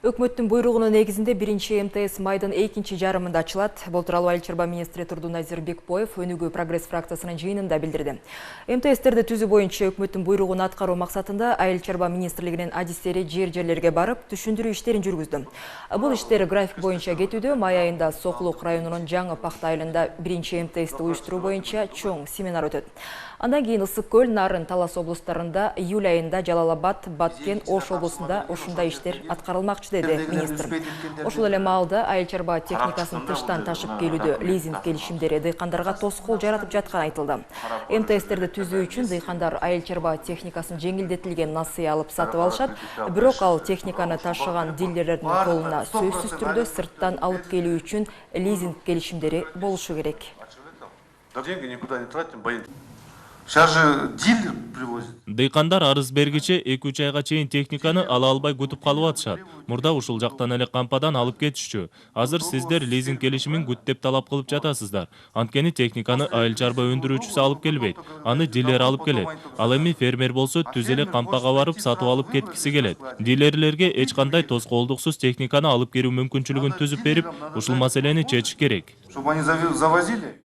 Өкмөттүн буйругунун негизинде биринчи МТС майдын экинчи жарымында ачылат. Былтыр Айыл чарба министри Турдуназир Бекбоев Өнүгүү прогресс фракциясынын жыйынында билдирди. МТСтерди түзүү боюнча өкмөттүн буйругун аткаруу максатында Айыл чарба министрлигинин адистери жер-жерлерге барып түшүндүрүү иштерин жүргүздү. Бул иштер график боюнча кетүүдө. Май айында Сокулук районунун Жаңы Пакта айылында биринчи МТСти уюштуруу боюнча чоң семинар өтөт. Андан кийин Ысык көл, Нарын, Талас облустарында, июль айында Жалал Абад, Баткен, Ош облусунда ушундай иштер аткарылмакчы деди министр. Ошол эле маалда айыл чарба техникасын тыштан ташып келүүдө лизинг келишимдери дыйкандарга тоскоол жаратып жатканы айтылды. МТСтерди түзүү үчүн дыйкандар айыл чарба техникасын жеңилдетилген насыя алып сатып алышат, бирок ал техниканы ташыган дилерлердин колуна сөзсүз түрдө сырттан алып келүү үчүн лизинг келишимдери болушу керек. Деньги никуда не тратим, боимся. Сейчас же дилер привозит. Дыйкандар арыз бергиче 2-3 айга чейин техниканы ала албай күтүп калып атышат. Мурда ушул жактан эле кампадан алып кетишчү. Азыр сиздер лизинг келишимин күт деп талап кылып жатасыздар. Анткени техниканы айыл чарба өндүрүүчүсү алып келбейт. Аны дилер алып келет. Ал эми фермер болсо түз эле кампага барып сатып алып кеткиси келет. Дилерлерге эч кандай тоскоолдуксуз техниканы алып кирүү мүмкүнчүлүгүн түзүп берип, ушул маселени чечиш керек. Чтобы они завозили.